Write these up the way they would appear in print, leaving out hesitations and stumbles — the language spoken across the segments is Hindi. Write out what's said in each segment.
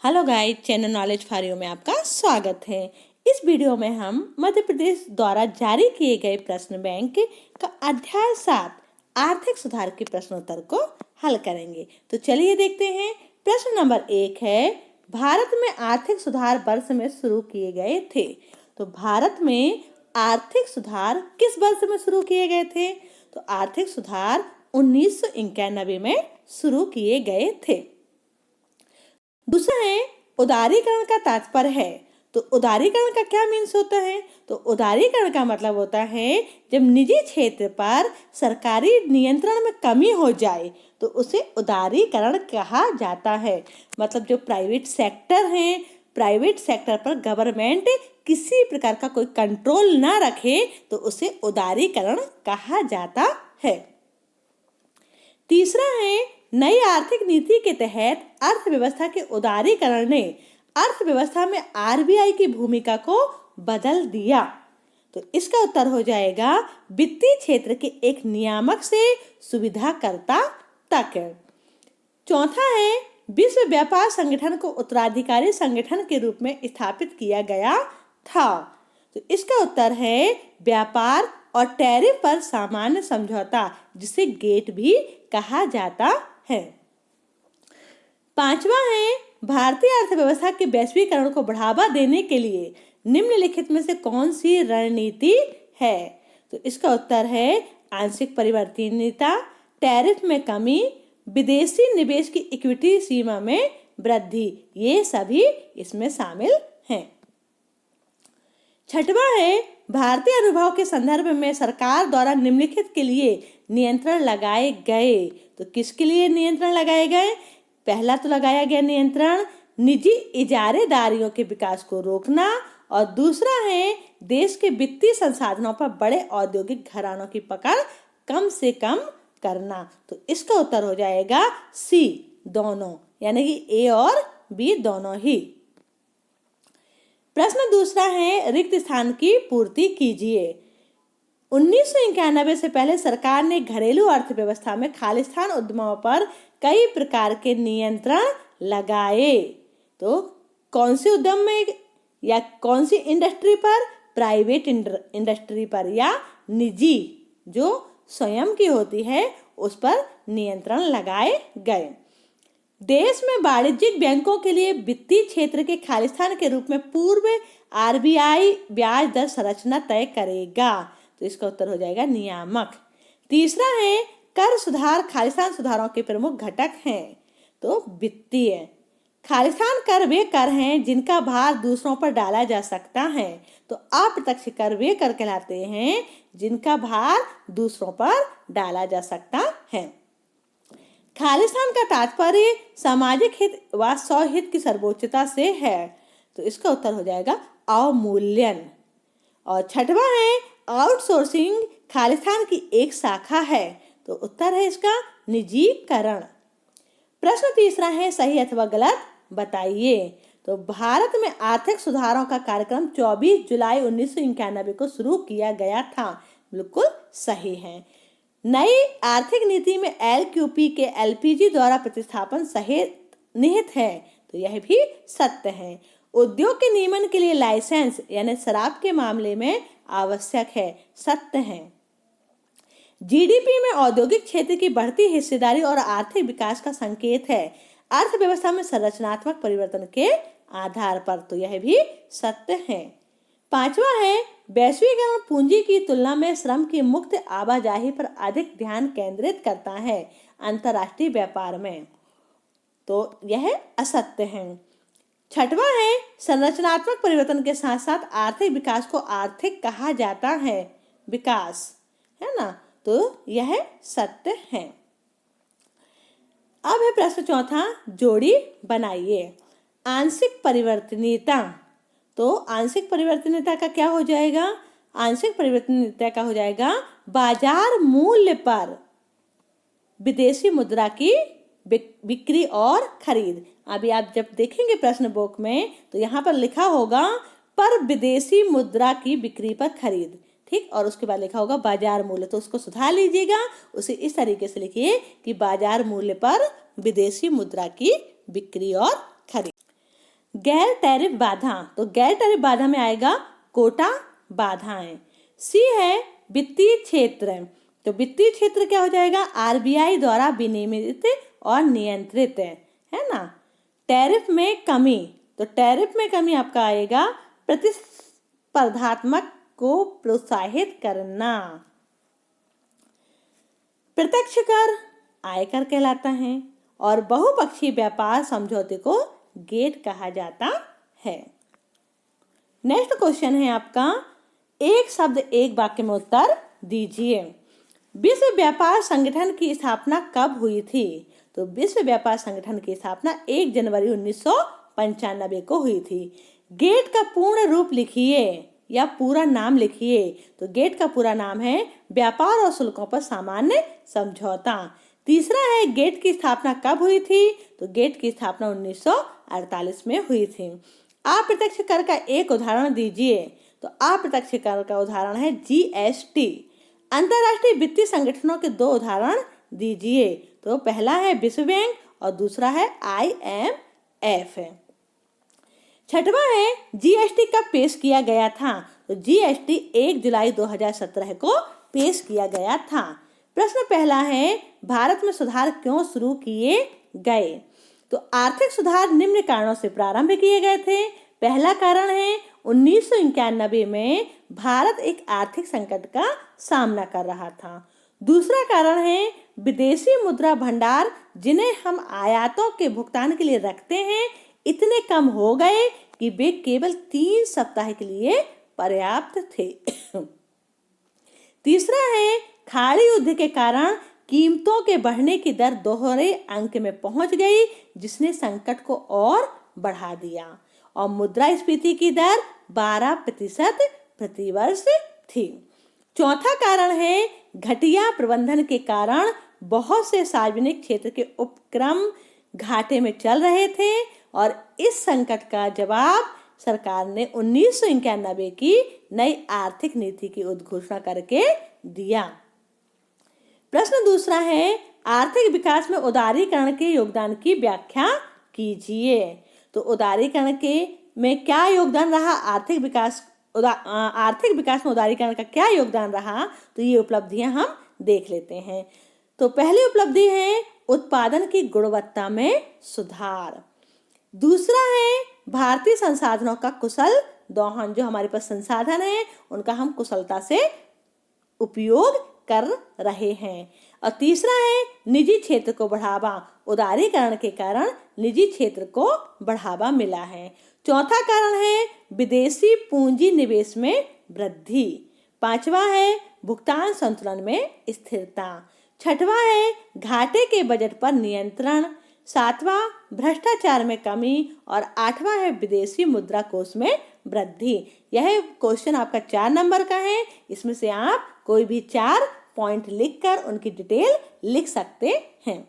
Hello guys, channel knowledge for you में आपका स्वागत है। इस वीडियो में हम मध्य प्रदेश द्वारा जारी किए गए प्रश्न बैंक का अध्याय 7 आर्थिक सुधार के प्रश्नोत्तर को हल करेंगे। तो चलिए देखते हैं। प्रश्न नंबर 1 है, भारत में आर्थिक सुधार वर्ष में शुरू किए गए थे। तो भारत में आर्थिक सुधार किस वर्ष में शुरू किए गए थे? तो आर्थिक सुधार 1991 में शुरू किए गए थे। दूसरा है, उदारीकरण का तात्पर्य है। तो उदारीकरण का क्या मीन्स होता है? तो उदारीकरण का मतलब होता है जब निजी क्षेत्र पर सरकारी नियंत्रण में कमी हो जाए तो उसे उदारीकरण कहा जाता है। मतलब जो प्राइवेट सेक्टर है, प्राइवेट सेक्टर पर गवर्नमेंट किसी प्रकार का कोई कंट्रोल ना रखे तो उसे उदारीकरण कहा जाता है। तीसरा है, नई आर्थिक नीति के तहत अर्थव्यवस्था के उदारीकरण ने अर्थव्यवस्था में आरबीआई की भूमिका को बदल दिया। तो इसका उत्तर हो जाएगा वित्तीय क्षेत्र के एक नियामक से सुविधाकर्ता तक। चौथा है, विश्व व्यापार संगठन को उत्तराधिकारी संगठन के रूप में स्थापित किया गया था। तो इसका उत्तर है व्यापार और टैरिफ पर सामान्य समझौता, जिसे गेट भी कहा जाता है। पांचवा है, भारतीय अर्थव्यवस्था के वैश्वीकरण को बढ़ावा देने के लिए निम्नलिखित में से कौन सी रणनीति है? तो इसका उत्तर है आंशिक परिवर्तनीयता, टैरिफ में कमी, विदेशी निवेश की इक्विटी सीमा में वृद्धि, ये सभी इसमें शामिल हैं। छठवां है, भारतीय अनुभव के संदर्भ में सरकार द्वारा निम्नलिखित के लिए नियंत्रण लगाए गए। तो किसके लिए नियंत्रण लगाए गए? पहला तो लगाया गया नियंत्रण निजी इजारेदारियों के विकास को रोकना, और दूसरा है देश के वित्तीय संसाधनों पर बड़े औद्योगिक घरानों की पकड़ कम से कम करना। तो इसका उत्तर हो जाएगा सी, दोनों, यानी कि ए और बी दोनों ही। प्रश्न दूसरा है, रिक्त स्थान की पूर्ति कीजिए। 1991 से पहले सरकार ने घरेलू अर्थव्यवस्था में खालिस्तान उद्यमों पर कई प्रकार के नियंत्रण लगाए। तो कौन सी उद्यम में या कौन सी इंडस्ट्री पर? प्राइवेट इंडस्ट्री पर या निजी जो स्वयं की होती है उस पर नियंत्रण लगाए गए। देश में वाणिज्यिक बैंकों के लिए वित्तीय क्षेत्र के खालिस्तान के रूप में पूर्व आरबीआई ब्याज दर संरचना तय करेगा। तो इसका उत्तर हो जाएगा नियामक। तीसरा है, कर सुधार खालिस्तान सुधारों के प्रमुख घटक हैं। तो वित्तीय खालिस्तान कर वे कर हैं जिनका भार दूसरों पर डाला जा सकता है। तो अप्रत्यक्ष कर वे कर कहलाते हैं जिनका भार दूसरों पर डाला जा सकता है। खालिस्तान का तात्पर्य सामाजिक हित व स्वहित की सर्वोच्चता से है। तो इसका उत्तर हो जाएगा अवमूल्यन। और छठवां है, आउटसोर्सिंग खालिस्तान की एक शाखा है। तो उत्तर है इसका निजीकरण। प्रश्न तीसरा है, सही अथवा गलत बताइए। तो भारत में आर्थिक सुधारों का कार्यक्रम 24 जुलाई 1991 को शुरू किया गया था। बिल्कुल सही है। नई आर्थिक नीति में एलक्यूपी के एलपीजी द्वारा प्रतिस्थापन सहित निहित है। तो यह भी सत्य है। उद्योग के नियमन के लिए लाइसेंस यानी शराब के मामले में आवश्यक है। सत्य है। जीडीपी में औद्योगिक क्षेत्र की बढ़ती हिस्सेदारी और आर्थिक विकास का संकेत है अर्थव्यवस्था में संरचनात्मक परिवर्तन के आधार पर। तो यह भी सत्य है। पांचवा है, वैश्वीकरण पूंजी की तुलना में श्रम की मुक्त आवाजाही पर अधिक ध्यान केंद्रित करता है अंतर्राष्ट्रीय व्यापार में। तो यह असत्य है। छठवां है, संरचनात्मक परिवर्तन के साथ साथ आर्थिक विकास को आर्थिक कहा जाता है, विकास, है ना। तो यह सत्य है। अब है प्रश्न चौथा, जोड़ी बनाइए। आंशिक परिवर्तनीयता। तो आंशिक परिवर्तनीयता का क्या हो जाएगा? आंशिक परिवर्तनीयता का हो जाएगा बाजार मूल्य पर विदेशी मुद्रा की बिक्री और खरीद। अभी आप जब देखेंगे प्रश्न बुक में तो यहाँ पर लिखा होगा पर विदेशी मुद्रा की बिक्री पर खरीद, ठीक, और उसके बाद लिखा होगा बाजार मूल्य। तो उसको सुधार लीजिएगा, उसे इस तरीके से लिखिए कि बाजार मूल्य पर विदेशी मुद्रा की बिक्री और खरीद। गैर टैरिफ बाधा, तो गैर टैरिफ बाधा में आएगा कोटा बाधाएं। सी है वित्तीय क्षेत्र, तो वित्तीय क्षेत्र क्या हो जाएगा, आरबीआई द्वारा विनियमित और नियंत्रित, है ना। टैरिफ में कमी, तो टैरिफ में कमी आपका आएगा प्रतिस्पर्धात्मक को प्रोत्साहित करना। प्रत्यक्ष कर आयकर कहलाता है और बहुपक्षीय व्यापार समझौते को गेट कहा जाता है। नेक्स्ट क्वेश्चन है आपका, एक शब्द एक वाक्य में उत्तर दीजिए। विश्व व्यापार संगठन की स्थापना कब हुई थी, तो विश्व व्यापार संगठन की स्थापना 1 जनवरी 1995 को हुई थी। गेट का पूर्ण रूप लिखिए या पूरा नाम लिखिए, तो गेट का पूरा नाम है व्यापार और शुल्कों पर सामान्य समझौता। तीसरा है गेट की स्थापना कब हुई थी, तो गेट की स्थापना 1948 में हुई थी। अप्रत्यक्ष कर का एक उदाहरण दीजिए, तो अप्रत्यक्ष कर का उदाहरण है जीएसटी। अंतर्राष्ट्रीय वित्तीय संगठनों के 2 उदाहरण दीजिए, तो पहला है विश्व बैंक और दूसरा है IMF। छठवां है जीएसटी कब पेश किया गया था, तो जीएसटी 1 जुलाई 2017 को पेश किया गया था। प्रश्न पहला है भारत में सुधार क्यों शुरू किए गए, तो आर्थिक सुधार निम्न कारणों से प्रारंभ किए गए थे। पहला कारण है 1991 में भारत एक आर्थिक संकट का सामना कर रहा था। दूसरा कारण है विदेशी मुद्रा भंडार जिन्हें हम आयातों के भुगतान के लिए रखते हैं इतने कम हो गए कि वे केवल 3 सप्ताह के लिए पर्याप्त थे। तीसरा है खाड़ी युद्ध के कारण कीमतों के बढ़ने की दर दोहरे अंक में पहुंच गई जिसने संकट को और बढ़ा दिया और मुद्रास्फीति की दर 12% प्रतिवर्ष थी। चौथा कारण है घटिया प्रबंधन के कारण बहुत से सार्वजनिक क्षेत्र के उपक्रम घाटे में चल रहे थे और इस संकट का जवाब सरकार ने 1991 की नई आर्थिक नीति की उद्घोषणा करके दिया। प्रश्न दूसरा है आर्थिक विकास में उदारीकरण के योगदान की व्याख्या कीजिए, तो उदारीकरण के में क्या योगदान रहा, आर्थिक विकास में उदारीकरण का क्या योगदान रहा, तो ये उपलब्धियां हम देख लेते हैं। तो पहली उपलब्धि है उत्पादन की गुणवत्ता में सुधार। दूसरा है भारतीय संसाधनों का कुशल दोहन, जो हमारे पास संसाधन है उनका हम कुशलता से उपयोग कर रहे हैं। और तीसरा है निजी क्षेत्र को बढ़ावा, उदारीकरण के कारण निजी क्षेत्र को बढ़ावा मिला है। चौथा कारण है विदेशी पूंजी निवेश में वृद्धि। पांचवा है भुगतान संतुलन में स्थिरता। छठवां है घाटे के बजट पर नियंत्रण। सातवां भ्रष्टाचार में कमी और आठवां है विदेशी मुद्रा कोष में वृद्धि। यह क्वेश्चन आपका 4 नंबर का है, इसमें से आप कोई भी 4 पॉइंट लिखकर उनकी डिटेल लिख सकते हैं।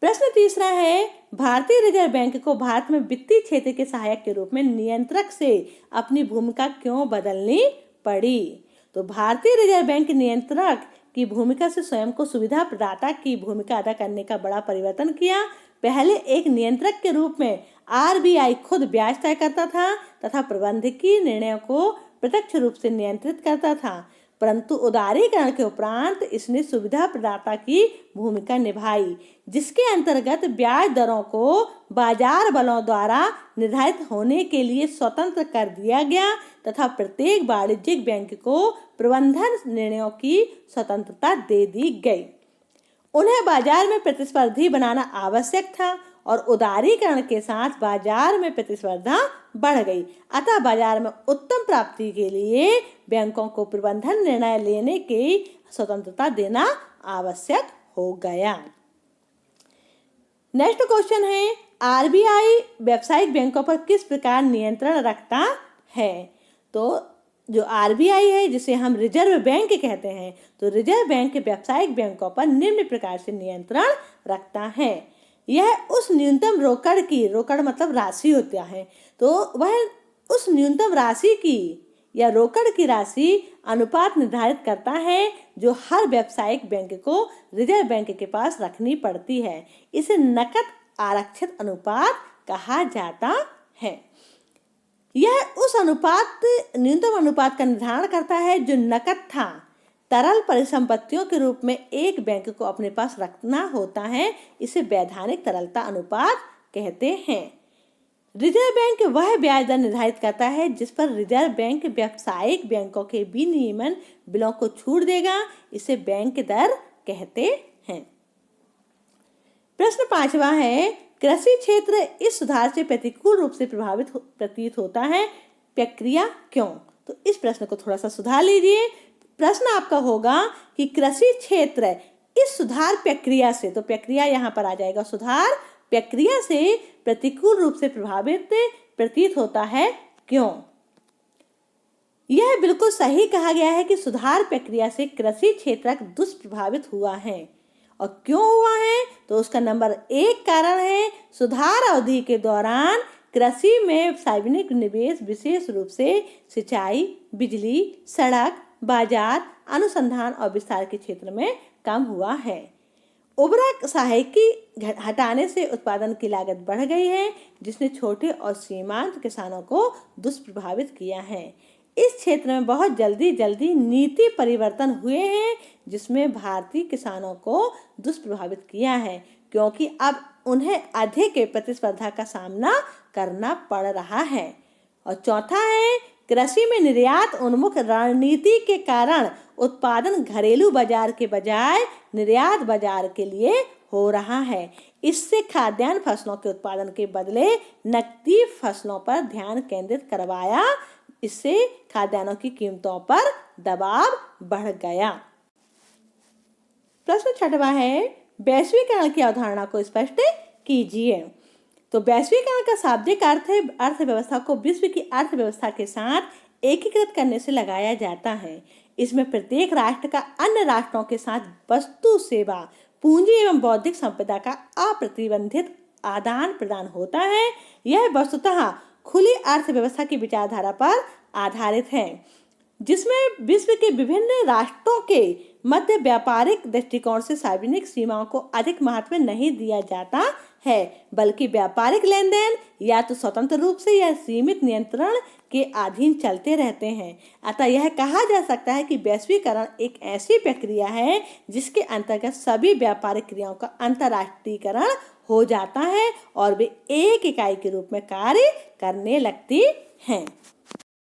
प्रश्न तीसरा है भारतीय रिजर्व बैंक को भारत में वित्तीय क्षेत्र के सहायक के रूप में नियंत्रक से अपनी भूमिका क्यों बदलनी पड़ी, तो भारतीय रिजर्व बैंक नियंत्रक की भूमिका से स्वयं को सुविधा प्रदाता की भूमिका अदा करने का बड़ा परिवर्तन किया। पहले एक नियंत्रक के रूप में आरबीआई खुद ब्याज तय करता था तथा प्रबंधकीय निर्णयों को प्रत्यक्ष रूप से नियंत्रित करता था, परंतु उदारीकरण के उपरांत इसने सुविधा प्रदाता की भूमिका निभाई, जिसके अंतर्गत ब्याज दरों को बाजार बलों द्वारा निर्धारित होने के लिए स्वतंत्र कर दिया गया तथा प्रत्येक वाणिज्यिक बैंक को प्रबंधन निर्णयों की स्वतंत्रता दे दी गई। उन्हें बाजार में प्रतिस्पर्धी बनाना आवश्यक था और उदारीकरण के साथ बाजार में प्रतिस्पर्धा बढ़ गई, अतः बाजार में उत्तम प्राप्ति के लिए बैंकों को प्रबंधन निर्णय लेने की स्वतंत्रता देना आवश्यक हो गया। नेक्स्ट क्वेश्चन है आरबीआई व्यावसायिक बैंकों पर किस प्रकार नियंत्रण रखता है, तो जो आरबीआई है जिसे हम रिजर्व बैंक कहते हैं, तो रिजर्व बैंक व्यावसायिक बैंकों पर निम्न प्रकार से नियंत्रण रखता है। यह उस न्यूनतम रोकड़ मतलब राशि होता है, तो वह उस न्यूनतम राशि की या रोकड़ की राशि अनुपात निर्धारित करता है जो हर व्यावसायिक बैंक को रिजर्व बैंक के पास रखनी पड़ती है। इसे नकद आरक्षित अनुपात कहा जाता है। यह उस न्यूनतम अनुपात का निर्धारण करता है जो नकद था तरल परिसंपत्तियों के रूप में एक बैंक को अपने पास रखना होता है। इसे वैधानिक तरलता अनुपात कहते हैं। रिजर्व बैंक वह ब्याज दर निर्धारित करता है जिस पर रिजर्व बैंक व्यावसायिक बैंकों के विनियमन बिलों को छूट देगा। इसे बैंक दर कहते हैं। प्रश्न 5वां है, कृषि क्षेत्र इस सुधार से प्रतिकूल रूप से प्रभावित प्रतीत होता है, प्रक्रिया क्यों? तो इस प्रश्न को थोड़ा सा सुधार लीजिए। प्रश्न आपका होगा कि कृषि क्षेत्र इस सुधार प्रक्रिया से, तो प्रक्रिया यहाँ पर आ जाएगा सुधार प्रक्रिया से प्रतिकूल रूप से प्रभावित प्रतीत होता है, क्यों? यह बिल्कुल सही कहा गया है कि सुधार प्रक्रिया से कृषि क्षेत्र दुष्प्रभावित हुआ है। और क्यों हुआ है? तो उसका नंबर 1 कारण है, सुधार अवधि के दौरान कृषि में सार्वजनिक निवेश विशेष रूप से सिंचाई, बिजली, सड़क, बाजार, अनुसंधान और विस्तार के क्षेत्र में कम हुआ है। उर्वरक सहायकी हटाने से उत्पादन की लागत बढ़ गई है, जिसने छोटे और सीमांत किसानों को दुष्प्रभावित किया है। इस क्षेत्र में बहुत जल्दी नीति परिवर्तन हुए हैं, जिसमें भारतीय किसानों को दुष्प्रभावित किया है, क्योंकि अब उन्हें अधिक प्रतिस्पर्धा का सामना करना पड़ रहा है। और चौथा है, कृषि में निर्यात उन्मुख रणनीति के कारण उत्पादन घरेलू बाजार के बजाय निर्यात बाजार के लिए हो रहा है। इससे खाद्यान्न फसलों के उत्पादन के बदले नकदी फसलों पर ध्यान केंद्रित करवाया। इससे खाद्यान्नों की कीमतों पर दबाव बढ़ गया। प्रश्न 6वां है, वैश्वीकरण की अवधारणा को स्पष्ट कीजिए। तो वैश्वीकरण का शाब्दिक अर्थ है अर्थव्यवस्था को विश्व की अर्थव्यवस्था के साथ एकीकृत करने से लगाया जाता है। इसमें प्रत्येक राष्ट्र का अन्य राष्ट्रों के साथ वस्तु, सेवा, पूंजी एवं बौद्धिक संपदा का अप्रतिबंधित आदान प्रदान होता है। यह वस्तुतः खुली अर्थव्यवस्था की विचारधारा पर आधारित है, जिसमें विश्व के विभिन्न राष्ट्रों के मध्य व्यापारिक दृष्टिकोण से सार्वजनिक सीमाओं को अधिक महत्व नहीं दिया जाता है, बल्कि व्यापारिक लेन देन या तो स्वतंत्र रूप से या सीमित नियंत्रण के अधीन चलते रहते हैं। अतः यह कहा जा सकता है कि वैश्वीकरण एक ऐसी प्रक्रिया है जिसके अंतर्गत सभी व्यापारिक क्रियाओं का अंतर्राष्ट्रीयकरण हो जाता है और वे एक इकाई के रूप में कार्य करने लगती हैं।